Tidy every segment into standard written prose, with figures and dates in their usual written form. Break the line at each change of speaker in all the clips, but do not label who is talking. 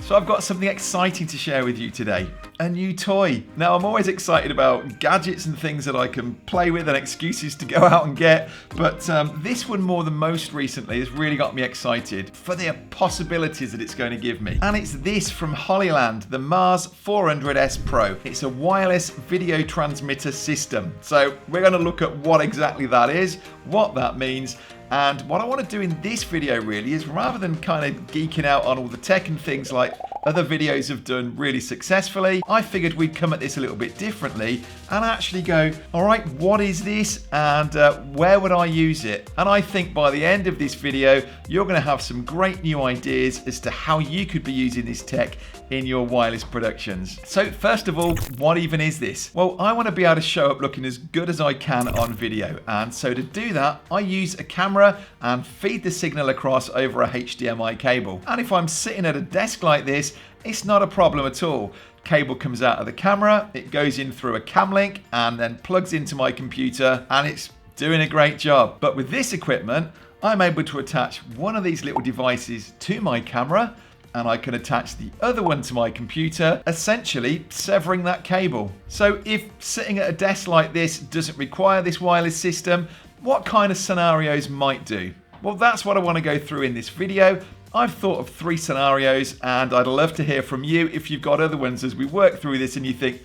So I've got something exciting to share with you today. A new toy. Now I'm always excited about gadgets and things that I can play with and excuses to go out and get, but this one more than most recently has really got me excited for the possibilities that it's going to give me. And it's this from Hollyland, the Mars 400S Pro. It's a wireless video transmitter system. So we're going to look at what exactly that is, what that means, and what I want to do in this video really is, rather than kind of geeking out on all the tech and things like other videos have done really successfully, I figured we'd come at this a little bit differently and actually go, all right, what is this and where would I use it? And I think by the end of this video, you're going to have some great new ideas as to how you could be using this tech in your wireless productions. So first of all, what even is this? Well, I want to be able to show up looking as good as I can on video. And so to do that, I use a camera and feed the signal across over a HDMI cable. And if I'm sitting at a desk like this, it's not a problem at all. Cable comes out of the camera, it goes in through a Ecamm link and then plugs into my computer, and it's doing a great job. But with this equipment, I'm able to attach one of these little devices to my camera, and I can attach the other one to my computer, essentially severing that cable. So if sitting at a desk like this doesn't require this wireless system, what kind of scenarios might do? Well, that's what I want to go through in this video. I've thought of 3 scenarios, and I'd love to hear from you if you've got other ones as we work through this and you think,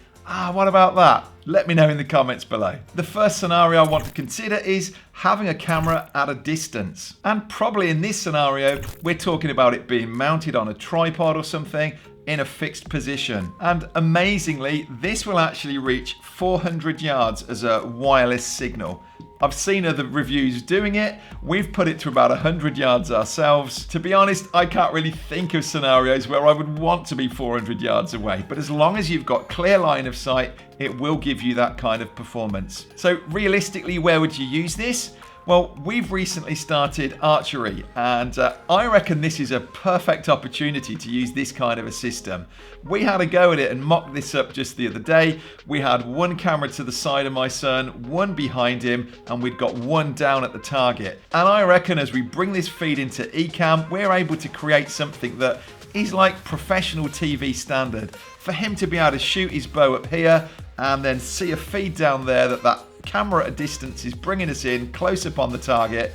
what about that? Let me know in the comments below. The first scenario I want to consider is having a camera at a distance. And probably in this scenario, we're talking about it being mounted on a tripod or something in a fixed position. And amazingly, this will actually reach 400 yards as a wireless signal. I've seen other reviews doing it. We've put it to about 100 yards ourselves. To be honest, I can't really think of scenarios where I would want to be 400 yards away. But as long as you've got clear line of sight, it will give you that kind of performance. So realistically, where would you use this? Well, we've recently started archery, and I reckon this is a perfect opportunity to use this kind of a system. We had a go at it and mocked this up just the other day. We had one camera to the side of my son, one behind him, and we'd got one down at the target. And I reckon as we bring this feed into Ecamm, we're able to create something that is like professional TV standard. For him to be able to shoot his bow up here and then see a feed down there that camera at a distance is bringing us in close up on the target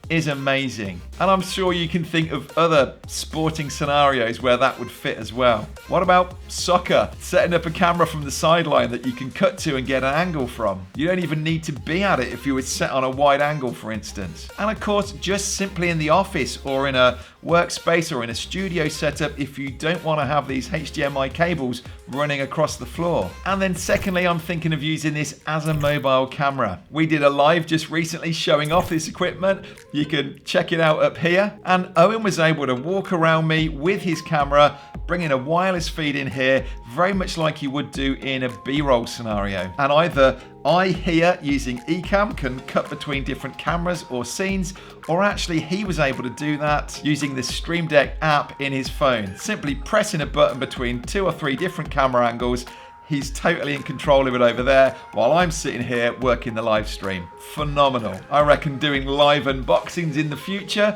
is amazing. And I'm sure you can think of other sporting scenarios where that would fit as well. What about soccer? Setting up a camera from the sideline that you can cut to and get an angle from. You don't even need to be at it if you were set on a wide angle, for instance. And of course, just simply in the office or in a workspace or in a studio setup if you don't want to have these HDMI cables running across the floor. And then secondly, I'm thinking of using this as a mobile camera. We did a live just recently showing off this equipment. You can check it out up here. And Owen was able to walk around me with his camera, bringing a wireless feed in here, very much like you would do in a B-roll scenario. And either I here using Ecamm can cut between different cameras or scenes, or actually he was able to do that using the Stream Deck app in his phone. Simply pressing a button between 2 or 3 different camera angles. He's totally in control of it over there while I'm sitting here working the live stream. Phenomenal. I reckon doing live unboxings in the future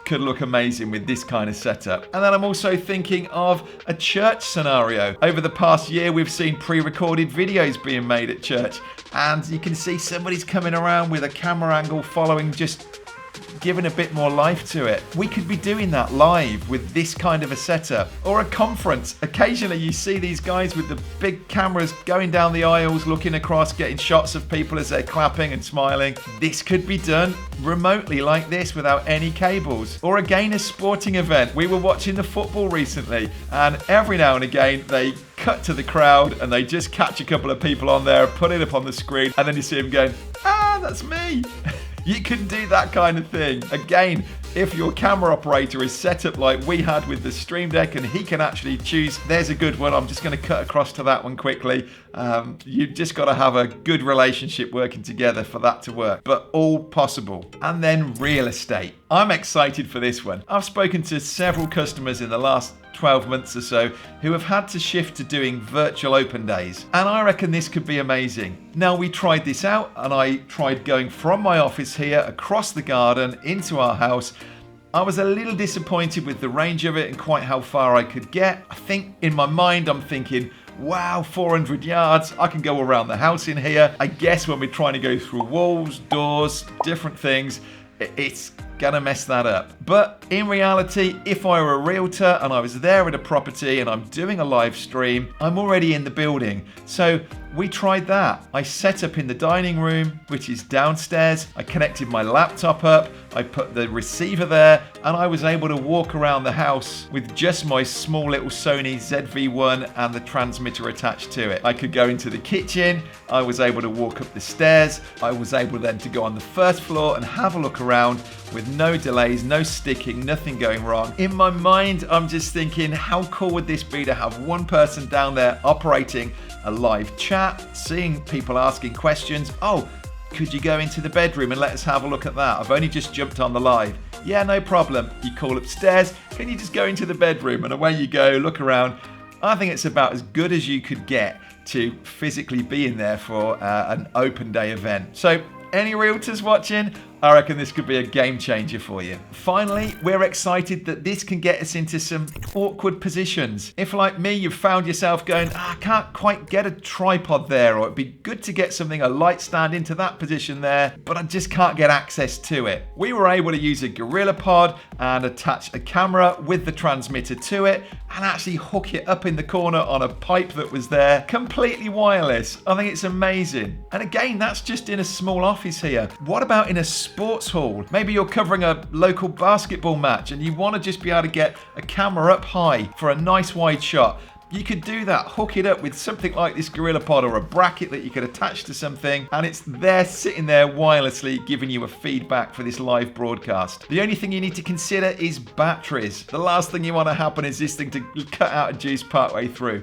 could look amazing with this kind of setup. And then I'm also thinking of a church scenario. Over the past year, we've seen pre-recorded videos being made at church, and you can see somebody's coming around with a camera angle following, just giving a bit more life to it. We could be doing that live with this kind of a setup. Or a conference. Occasionally you see these guys with the big cameras going down the aisles, looking across, getting shots of people as they're clapping and smiling. This could be done remotely like this without any cables. Or again, a sporting event. We were watching the football recently, and every now and again they cut to the crowd and they just catch a couple of people on there, put it up on the screen, and then you see them going, that's me. You can do that kind of thing. Again, if your camera operator is set up like we had with the Stream Deck and he can actually choose, there's a good one, I'm just going to cut across to that one quickly. You've just got to have a good relationship working together for that to work, but all possible. And then real estate. I'm excited for this one. I've spoken to several customers in the last 12 months or so who have had to shift to doing virtual open days, and I reckon this could be amazing. Now, we tried this out and I tried going from my office here across the garden into our house. I was a little disappointed with the range of it and quite how far I could get. I think in my mind I'm thinking, wow, 400 yards, I can go around the house in here. I guess when we're trying to go through walls, doors, different things, it's gonna mess that up. But in reality, if I were a realtor and I was there at a property and I'm doing a live stream, I'm already in the building. So we tried that. I set up in the dining room, which is downstairs. I connected my laptop up, I put the receiver there, and I was able to walk around the house with just my small little Sony ZV-1 and the transmitter attached to it. I could go into the kitchen, I was able to walk up the stairs, I was able then to go on the first floor and have a look around with no delays, no sticking, nothing going wrong. In my mind, I'm just thinking, how cool would this be to have one person down there operating a live chat, seeing people asking questions. Oh, could you go into the bedroom and let us have a look at that? I've only just jumped on the live. Yeah, no problem. You call upstairs, can you just go into the bedroom? And away you go, look around. I think it's about as good as you could get to physically be in there for an open day event. So any realtors watching? I reckon this could be a game changer for you. Finally, we're excited that this can get us into some awkward positions. If, like me, you've found yourself going, I can't quite get a tripod there, or it'd be good to get something, a light stand into that position there, but I just can't get access to it. We were able to use a Gorilla Pod and attach a camera with the transmitter to it and actually hook it up in the corner on a pipe that was there, completely wireless. I think it's amazing. And again, that's just in a small office here. What about in a sports hall? Maybe you're covering a local basketball match and you want to just be able to get a camera up high for a nice wide shot. You could do that, hook it up with something like this Gorilla Pod or a bracket that you could attach to something, and it's there sitting there wirelessly giving you a feedback for this live broadcast. The only thing you need to consider is batteries. The last thing you want to happen is this thing to cut out a juice partway through.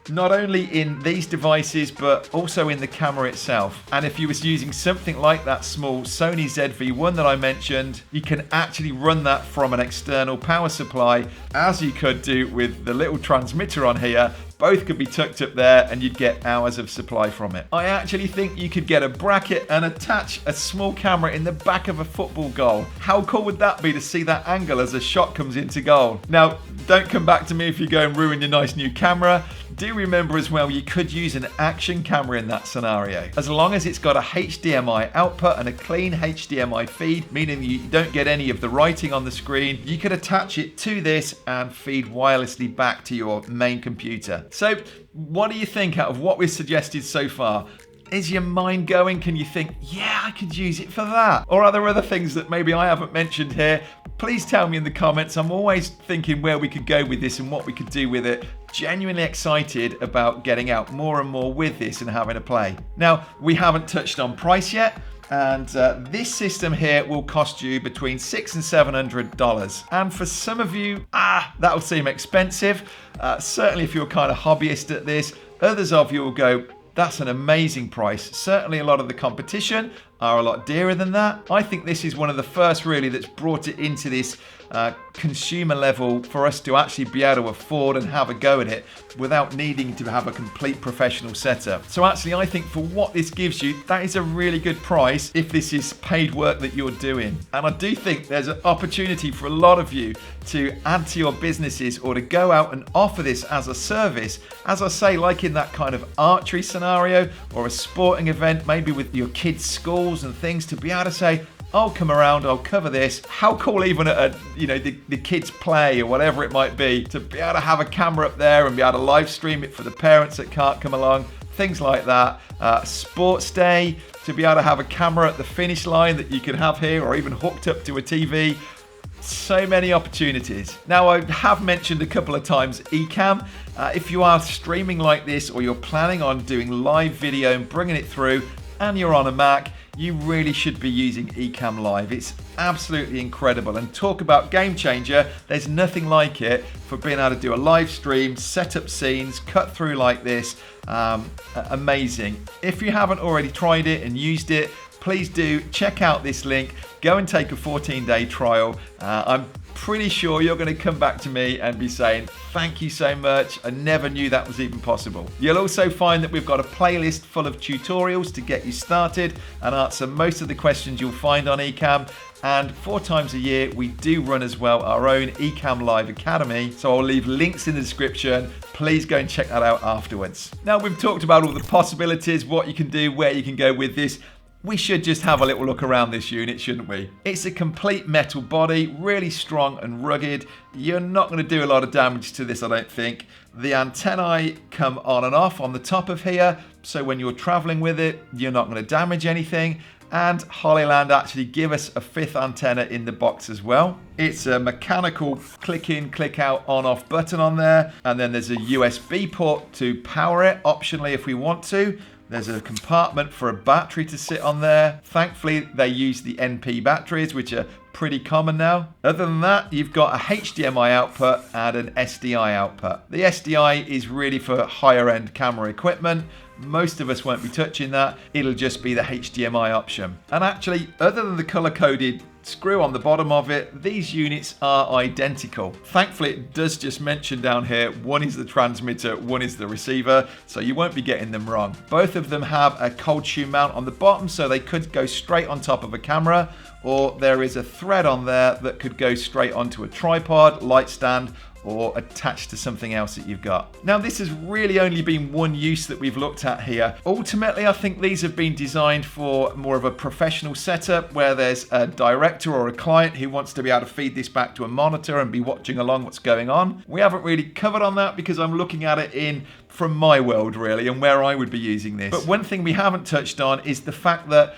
Not only in these devices, but also in the camera itself. And if you was using something like that small Sony ZV-1 that I mentioned, you can actually run that from an external power supply, as you could do with the little transmitter on here. Both could be tucked up there and you'd get hours of supply from it. I actually think you could get a bracket and attach a small camera in the back of a football goal. How cool would that be to see that angle as a shot comes into goal? Now, don't come back to me if you go and ruin your nice new camera. Do remember as well, you could use an action camera in that scenario. As long as it's got a HDMI output and a clean HDMI feed, meaning you don't get any of the writing on the screen, you could attach it to this and feed wirelessly back to your main computer. So what do you think out of what we've suggested so far? Is your mind going? Can you think, yeah, I could use it for that? Or are there other things that maybe I haven't mentioned here? Please tell me in the comments. I'm always thinking where we could go with this and what we could do with it. Genuinely excited about getting out more and more with this and having a play. Now, we haven't touched on price yet. And this system here will cost you between $600 and $700. And for some of you, that'll seem expensive. Certainly if you're kind of hobbyist at this. Others of you will go, that's an amazing price. Certainly a lot of the competition are a lot dearer than that. I think this is one of the first really that's brought it into this consumer level for us to actually be able to afford and have a go at it without needing to have a complete professional setup. So actually I think for what this gives you, that is a really good price if this is paid work that you're doing. And I do think there's an opportunity for a lot of you to add to your businesses or to go out and offer this as a service. As I say, like in that kind of archery scenario or a sporting event, maybe with your kids' schools and things, to be able to say, I'll come around, I'll cover this. How cool even at the kids play or whatever it might be, to be able to have a camera up there and be able to live stream it for the parents that can't come along, things like that. Sports day, to be able to have a camera at the finish line that you can have here or even hooked up to a TV. So many opportunities. Now, I have mentioned a couple of times Ecamm. If you are streaming like this or you're planning on doing live video and bringing it through and you're on a Mac, you really should be using Ecamm Live. It's absolutely incredible. And talk about game changer, there's nothing like it for being able to do a live stream, set up scenes, cut through like this. Amazing. If you haven't already tried it and used it, please do check out this link. Go and take a 14-day trial. I'm pretty sure you're going to come back to me and be saying, thank you so much, I never knew that was even possible. You'll also find that we've got a playlist full of tutorials to get you started and answer most of the questions you'll find on Ecamm. And 4 times a year, we do run as well our own Ecamm Live Academy. So I'll leave links in the description. Please go and check that out afterwards. Now we've talked about all the possibilities, what you can do, where you can go with this. We should just have a little look around this unit, shouldn't we? It's a complete metal body, really strong and rugged. You're not going to do a lot of damage to this, I don't think. The antennae come on and off on the top of here, so when you're traveling with it, you're not going to damage anything. And Hollyland actually give us a 5th antenna in the box as well. It's a mechanical click in, click out, on off button on there. And then there's a USB port to power it, optionally if we want to. There's a compartment for a battery to sit on there. Thankfully, they use the NP batteries, which are pretty common now. Other than that, you've got a HDMI output and an SDI output. The SDI is really for higher end camera equipment. Most of us won't be touching that. It'll just be the HDMI option. And actually, other than the color-coded screw on the bottom of it, these units are identical. Thankfully, it does just mention down here, one is the transmitter, one is the receiver, so you won't be getting them wrong. Both of them have a cold shoe mount on the bottom, so they could go straight on top of a camera, or there is a thread on there that could go straight onto a tripod, light stand, or attached to something else that you've got. Now, this has really only been one use that we've looked at here. Ultimately, I think these have been designed for more of a professional setup where there's a director or a client who wants to be able to feed this back to a monitor and be watching along what's going on. We haven't really covered on that because I'm looking at it from my world really and where I would be using this. But one thing we haven't touched on is the fact that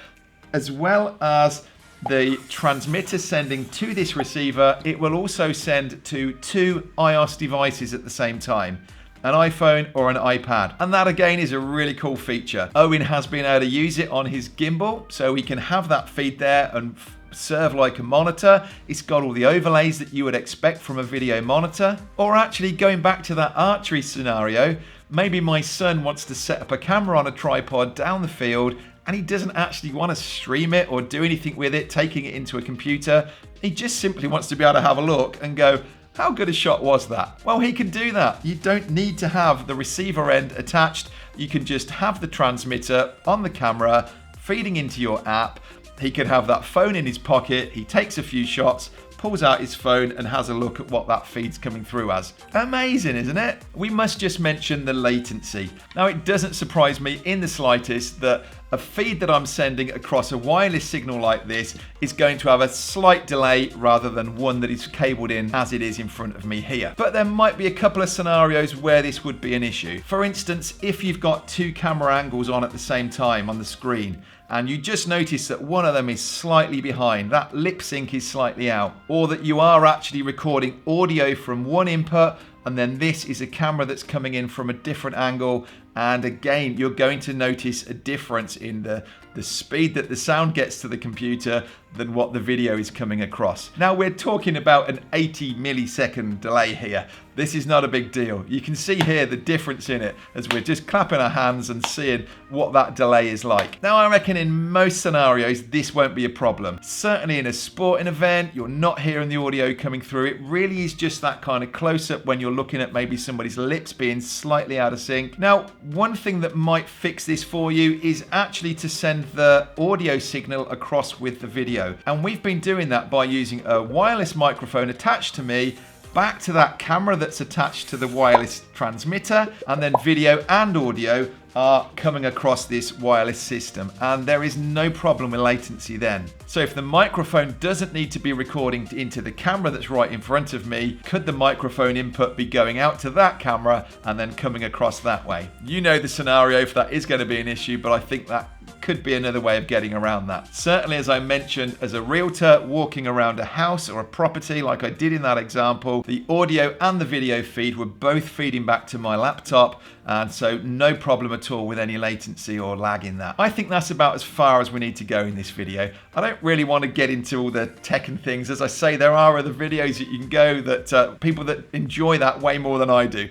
as well as the transmitter sending to this receiver, it will also send to 2 iOS devices at the same time, an iPhone or an iPad. And that again is a really cool feature. Owen has been able to use it on his gimbal, so he can have that feed there and serve like a monitor. It's got all the overlays that you would expect from a video monitor. Or actually going back to that archery scenario, maybe my son wants to set up a camera on a tripod down the field and he doesn't actually want to stream it or do anything with it, taking it into a computer. He just simply wants to be able to have a look and go, how good a shot was that? Well, he can do that. You don't need to have the receiver end attached. You can just have the transmitter on the camera, feeding into your app. He could have that phone in his pocket. He takes a few shots, pulls out his phone and has a look at what that feed's coming through as. Amazing, isn't it? We must just mention the latency. Now, it doesn't surprise me in the slightest that a feed that I'm sending across a wireless signal like this is going to have a slight delay rather than one that is cabled in as it is in front of me here. But there might be a couple of scenarios where this would be an issue. For instance, if you've got 2 camera angles on at the same time on the screen, and you just notice that one of them is slightly behind, that lip sync is slightly out, or that you are actually recording audio from one input and then this is a camera that's coming in from a different angle, and again you're going to notice a difference in the speed that the sound gets to the computer than what the video is coming across. Now, we're talking about an 80 millisecond delay here. This is not a big deal. You can see here the difference in it as we're just clapping our hands and seeing what that delay is like. Now, I reckon in most scenarios this won't be a problem. Certainly in a sporting event, you're not hearing the audio coming through. It really is just that kind of close-up when you're looking at maybe somebody's lips being slightly out of sync. Now, one thing that might fix this for you is actually to send the audio signal across with the video. And we've been doing that by using a wireless microphone attached to me back to that camera that's attached to the wireless transmitter, and then video and audio are coming across this wireless system, and there is no problem with latency then. So if the microphone doesn't need to be recording into the camera that's right in front of me, could the microphone input be going out to that camera and then coming across that way? You know the scenario if that is going to be an issue, but I think that could be another way of getting around that. Certainly, as I mentioned, as a realtor walking around a house or a property like I did in that example, the audio and the video feed were both feeding back to my laptop, and so no problem at all with any latency or lag in that. I think that's about as far as we need to go in this video. I don't really want to get into all the tech and things. As I say, there are other videos that you can go that people that enjoy that way more than I do.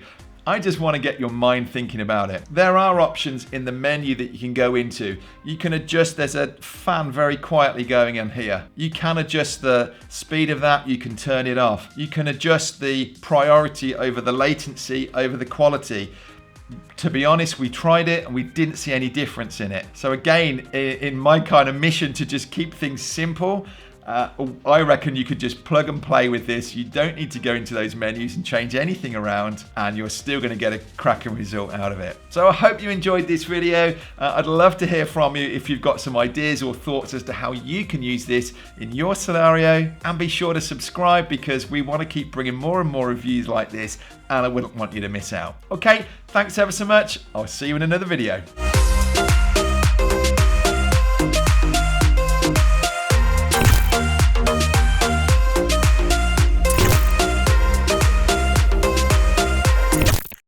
I just want to get your mind thinking about it. There are options in the menu that you can go into. You can adjust, there's a fan very quietly going on here. You can adjust the speed of that, you can turn it off. You can adjust the priority over the latency, over the quality. To be honest, we tried it and we didn't see any difference in it. So again, in my kind of mission to just keep things simple, I reckon you could just plug and play with this. You don't need to go into those menus and change anything around, and you're still going to get a cracking result out of it. So I hope you enjoyed this video. I'd love to hear from you if you've got some ideas or thoughts as to how you can use this in your scenario, and be sure to subscribe because we want to keep bringing more and more reviews like this, and I wouldn't want you to miss out. Okay, thanks ever so much. I'll see you in another video.